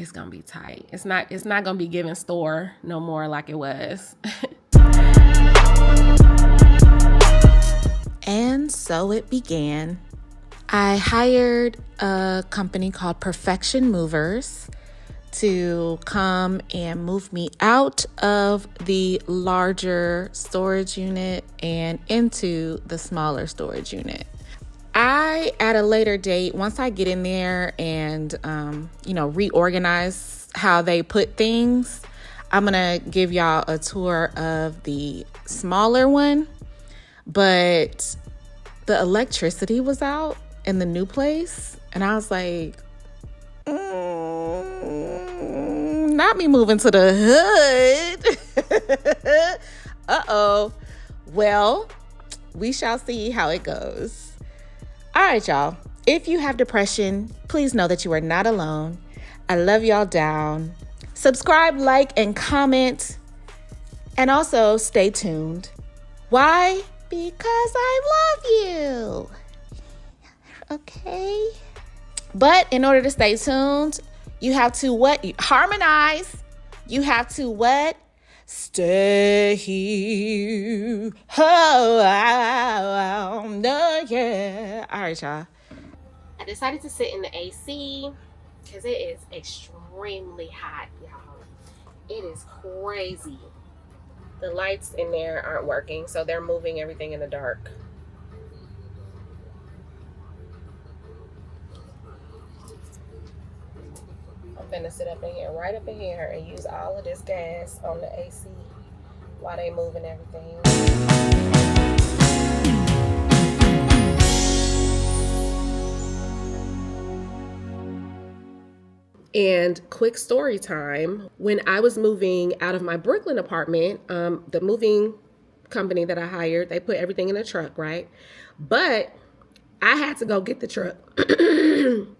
it's gonna be tight. It's not gonna be giving store no more like it was. And so it began. I hired a company called Perfection Movers to come and move me out of the larger storage unit and into the smaller storage unit. I, at a later date, once I get in there and, reorganize how they put things, I'm going to give y'all a tour of the smaller one. But the electricity was out in the new place. And I was like, not me moving to the hood. Uh-oh. Well, we shall see how it goes. All right, y'all. If you have depression, please know that you are not alone. I love y'all down. Subscribe, like, and comment. And also stay tuned. Why? Because I love you. Okay? But in order to stay tuned, you have to what? Harmonize. You have to what? Stay here. Oh, no, yeah. All right, y'all. I decided to sit in the AC because it is extremely hot, y'all. It is crazy. The lights in there aren't working, so they're moving everything in the dark. I'm finna sit up in here, right up in here, and use all of this gas on the AC while they moving everything. And quick story time. When I was moving out of my Brooklyn apartment, the moving company that I hired, they put everything in a truck, right? But I had to go get the truck.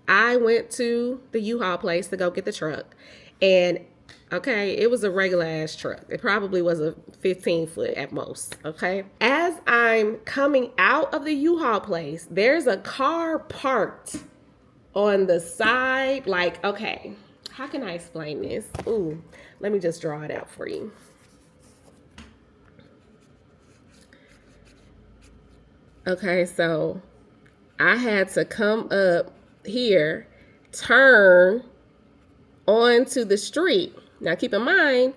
I went to the U-Haul place to go get the truck. And okay, it was a regular ass truck. It probably was a 15-foot at most, okay? As I'm coming out of the U-Haul place, there's a car parked on the side. Like, okay, how can I explain this? Ooh, let me just draw it out for you. Okay, so I had to come up here, turn onto the street. Now keep in mind,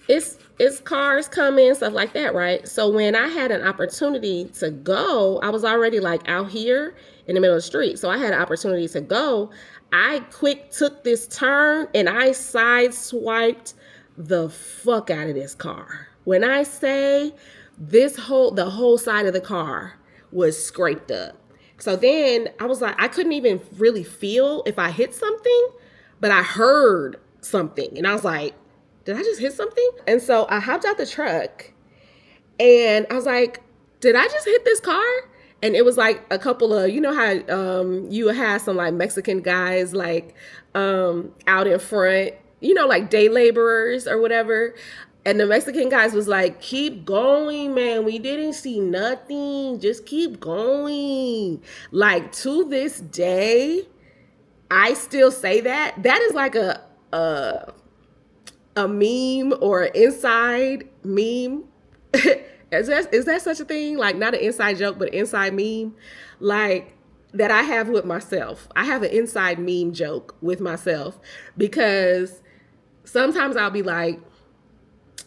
it's cars coming, stuff like that, right? So when I had an opportunity to go, I was already like out here in the middle of the street. So I had an opportunity to go. I quick took this turn and I sideswiped the fuck out of this car. When I say the whole side of the car was scraped up. So then I was like, I couldn't even really feel if I hit something, but I heard something. And I was like, did I just hit something? And so I hopped out the truck and I was like, did I just hit this car? And it was like a couple of, you know how you have some like Mexican guys like out in front, you know, like day laborers or whatever. And the Mexican guys was like, keep going, man. We didn't see nothing. Just keep going. Like to this day, I still say that. That is like a meme or an inside meme. Is that such a thing? Like not an inside joke, but an inside meme, like that I have with myself. I have an inside meme joke with myself because sometimes I'll be like,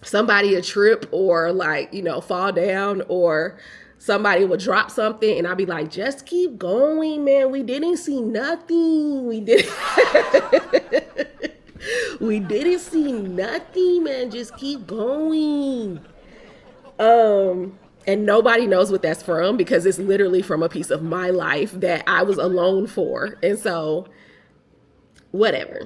somebody a trip or like, you know, fall down or somebody will drop something and I'll be like, just keep going, man. We didn't see nothing. We didn't see nothing, man. Just keep going. And nobody knows what that's from because it's literally from a piece of my life that I was alone for. And so whatever.